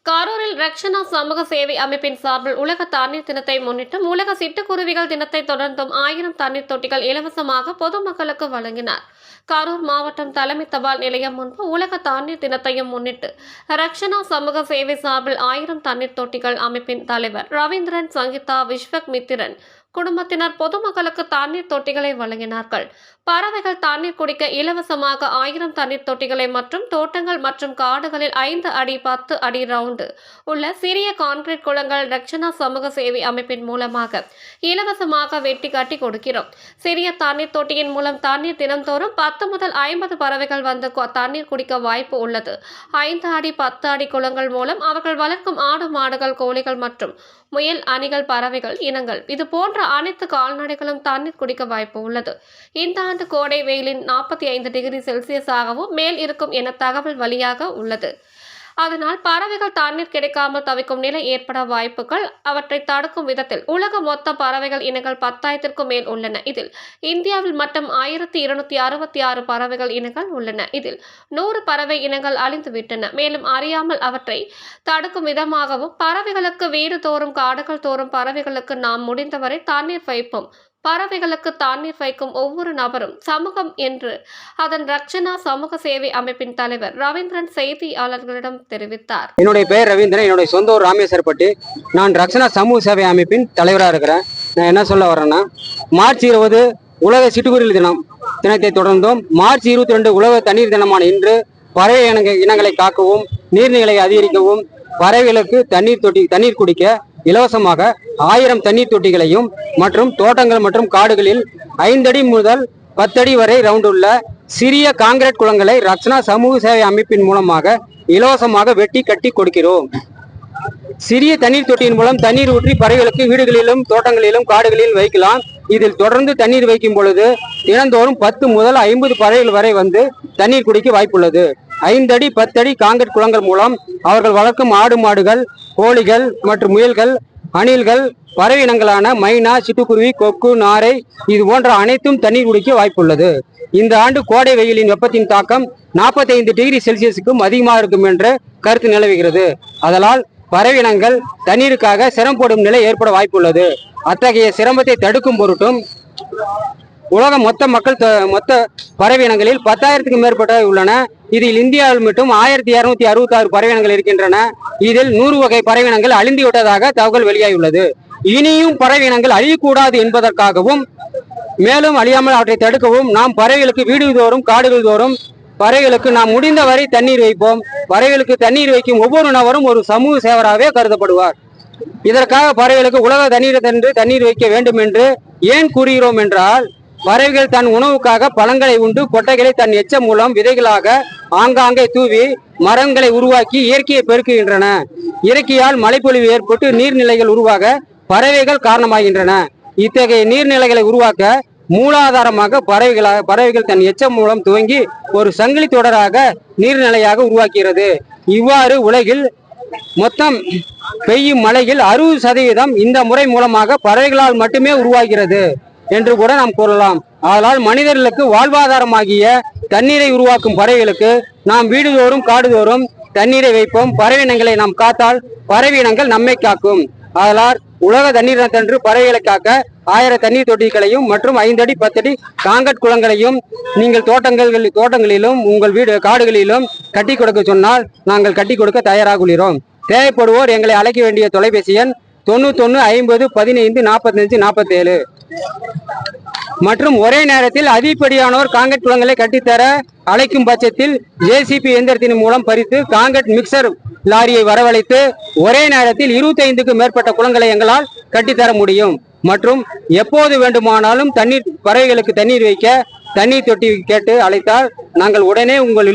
கரூரில் ரக்ஷனா சமூக சேவை அமைப்பின் சார்பில் உலக தண்ணீர் தினத்தை முன்னிட்டு உலக சிட்டுக்குருவிகள் தினத்தை தொடர்ந்தும் 1000 தண்ணீர் தொட்டிகள் இலவசமாக பொதுமக்களுக்கு வழங்கினார். கரூர் மாவட்டம் தலைமை தபால் நிலையம் முன்பு உலக தண்ணீர் தினத்தையும் முன்னிட்டு ரக்ஷனா சமூக சேவை சார்பில் 1000 தண்ணீர் தொட்டிகள் அமைப்பின் தலைவர் ரவீந்திரன், சங்கீதா, விஸ்வக் மித்திரன் குடும்பத்தினர் பொதுமக்களுக்கு தண்ணீர் தொட்டிகளை வழங்கினார்கள். பறவைகள் தண்ணீர் குடிக்க இலவசமாக 1000 தண்ணீர் தொட்டிகளை மற்றும் தோட்டங்கள் மற்றும் காடுகளில் 5 அடி 10 அடி ரவுண்டு உள்ள சிறிய கான்கிரீட் குளங்கள் ரக்ஷனா சமூக சேவை அமைப்பின் மூலமாக இலவசமாக வெட்டி கட்டி கொடுக்கிறோம். சிறிய தண்ணீர் தொட்டியின் மூலம் தண்ணீர் தினந்தோறும் 10 முதல் 50 பறவைகள் வந்து தண்ணீர் குடிக்க வாய்ப்பு உள்ளது. 5 அடி 10 அடி குளங்கள் மூலம் அவர்கள் வளர்க்கும் ஆடு, மாடுகள், கோழிகள் மற்றும் முயல், அணிகள், பறவைகள் இனங்கள் இது போன்ற அனைத்து கால்நடைகளும் தண்ணீர் குடிக்க வாய்ப்பு உள்ளது. இந்த ஆண்டு கோடை வெயிலின் 45 டிகிரி செல்சியஸாகவும் மேல் இருக்கும் என தகவல் வழியாக உள்ளது. அதனால் பறவைகள் தண்ணீர் கிடைக்காமல் தவிக்கும் நிலை ஏற்பட வாய்ப்புகள். அவற்றை தடுக்கும் விதத்தில் உலக மொத்த பறவைகள் இனங்கள் 10,000க்கும் மேல் உள்ளன. இதில் இந்தியாவில் மட்டும் 1266 பறவைகள் இனங்கள் உள்ளன. இதில் 100 பறவை இனங்கள் அழிந்துவிட்டன. மேலும் அறியாமல் அவற்றை தடுக்கும் விதமாகவும் பறவைகளுக்கு வீடு தோறும், காடுகள் தோறும் பறவைகளுக்கு நாம் முடிந்தவரை தண்ணீர் வைப்போம். பறவைகளுக்கு தண்ணீர் வைக்கும் ஒவ்வொரு நபரும் சமூகம் என்று அதன் ரக்ஷனா சமூக சேவை அமைப்பின் தலைவர் ரவீந்திரன் செய்தியாளர்களிடம் தெரிவித்தார். என்னுடைய பெயர் ரவீந்திரன். என்னுடைய சொந்த ஊர் ராமேஸ்வரப்பட்டி. நான் ரக்ஷனா சமூக சேவை அமைப்பின் தலைவராக இருக்கிறேன். நான் என்ன சொல்ல வரேன்னா, மார்ச் 20 உலக சிட்டுக்குருவி தினத்தை தொடர்ந்தும் மார்ச் 22 உலக தண்ணீர் தினமான இன்று பறவை இனங்களை காக்கவும், நீர்நிலை அதிகரிக்கவும், பறவைகளுக்கு தண்ணீர் குடிக்க இலவசமாக 1000 தண்ணீர் தொட்டிகளையும் மற்றும் தோட்டங்கள் மற்றும் காடுகளில் 5 அடி முதல் 10 அடி வரை ரவுண்டுள்ள சிறிய கான்கிரீட் குளங்களை ரக்ஷனா சமூக சேவை அமைப்பின் மூலமாக இலவசமாக வெட்டி கட்டி கொடுக்கிறோம். சிறிய தண்ணீர் தொட்டியின் மூலம் தண்ணீர் ஊற்றி பறவைகளுக்கு வீடுகளிலும், தோட்டங்களிலும், காடுகளிலும் வைக்கலாம். இதில் தொடர்ந்து தண்ணீர் வைக்கும் பொழுது தினந்தோறும் 10 முதல் 50 பறவைகள் வரை வந்து தண்ணீர் குடிக்க வாய்ப்புள்ளது. 5 அடி 10 அடி கான்கிரீட் குளங்கள் மூலம் அவர்கள் வளர்க்கும் ஆடு, மாடுகள், கோழிகள் மற்றும் முயல்கள், அணில்கள், பறவை இனங்களான மைனா, சிட்டுக்குருவி, கொக்கு, நாரை இது போன்ற அனைத்தும் தண்ணீர் குடிக்க வாய்ப்புள்ளது. இந்த ஆண்டு கோடை வெயிலின் வெப்பத்தின் தாக்கம் 45 டிகிரி செல்சியஸுக்கும் அதிகமாக இருக்கும் என்று கருத்து நிலவுகிறது. அதனால் பறவை இனங்கள் தண்ணீருக்காக சிரமப்படும் நிலை ஏற்பட வாய்ப்புள்ளது. அத்தகைய சிரமத்தை தடுக்கும் பொருட்டும் உலக மொத்த பறவை இனங்களில் 10,000க்கும் மேற்பட்ட உள்ளன. இதில் இந்தியாவில் மட்டும் 1266 பறவை இனங்கள் இருக்கின்றன. இதில் 100 வகை பறவை இனங்கள் அழிந்து விட்டதாக தகவல் வெளியாகியுள்ளது. இனியும் பறவை இனங்கள் அழியக்கூடாது என்பதற்காகவும் மேலும் அழியாமல் அவற்றை தடுக்கவும் நாம் பறவைகளுக்கு வீடு தோறும், காடுகள் தோறும் பறவைகளுக்கு நாம் முடிந்தவரை தண்ணீர் வைப்போம். பறவைகளுக்கு தண்ணீர் வைக்கும் ஒவ்வொரு நபரும் ஒரு சமூக சேவராகவே கருதப்படுவார். இதற்காக பறவைகளுக்கு உலக தண்ணீர் வைக்க வேண்டும் என்று ஏன் கூறுகிறோம் என்றால், பறவைகள் தன் உணவுக்காக பழங்களை உண்டு கொட்டைகளை தன் எச்சம் மூலம் விதைகளாக ஆங்காங்கே தூவி மரங்களை உருவாக்கி இயற்கையை பெருக்குகின்றன. இயற்கையால் மழைப்பொழிவு ஏற்பட்டு நீர்நிலைகள் உருவாக பறவைகள் காரணமாகின்றன. இத்தகைய நீர்நிலைகளை உருவாக்க மூலாதாரமாக பறவைகள் தன் எச்சம் மூலம் துவங்கி ஒரு சங்கிலி தொடராக நீர்நிலையாக உருவாக்குகிறது. இவ்வாறு உலகில் மொத்தம் பெய்யும் மழையில் 60% இந்த முறை மூலமாக பறவைகளால் மட்டுமே உருவாகிறது என்று கூட நாம் கூறலாம். ஆனால் மனிதர்களுக்கு வாழ்வாதாரமாகிய தண்ணீரை உருவாக்கும் பறவைகளுக்கு நாம் வீடுதோறும், காடுதோறும் தண்ணீரை வைப்போம். பறவை இனங்களை நாம் காத்தால் பறவை இனங்கள் நம்மை காக்கும். அதனால் உலக தண்ணீர் தினத்தன்று பறவைகளை காக்க 1000 தண்ணீர் தொட்டிகளையும் மற்றும் 5 அடி 10 அடி கான்கிரீட் குளங்களையும் நீங்கள் தோட்டங்களிலும் உங்கள் காடுகளிலும் கட்டி கொடுக்க சொன்னால் நாங்கள் கட்டி கொடுக்க தயாராக உள்ளோம். தேவைப்படுவோர் எங்களை அழைக்க வேண்டிய தொலைபேசி எண் 91 50 15 45 47 மற்றும் ஒரே நேரத்தில் அதிகப்படியானோர் கான்கிரீட் குளங்களை கட்டித்தர அழைக்கும் பட்சத்தில் ஜேசிபி இயந்திரத்தின் மூலம் பறித்து கான்கிரீட் மிக்சர் லாரியை வரவழைத்து ஒரே நேரத்தில் 25க்கும் மேற்பட்ட குளங்களை எங்களால் கட்டித்தர முடியும். மற்றும் எப்போது வேண்டுமானாலும் பறவைகளுக்கு தண்ணீர் வைக்க தண்ணீர் தொட்டி கேட்டு அழைத்தால் நாங்கள் உடனே உங்கள்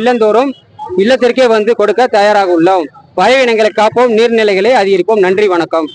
இல்லத்திற்கே வந்து கொடுக்க தயாராக உள்ளோம். பறவை இனங்களை காப்போம், நீர்நிலைகளை அதிகரிப்போம். நன்றி, வணக்கம்.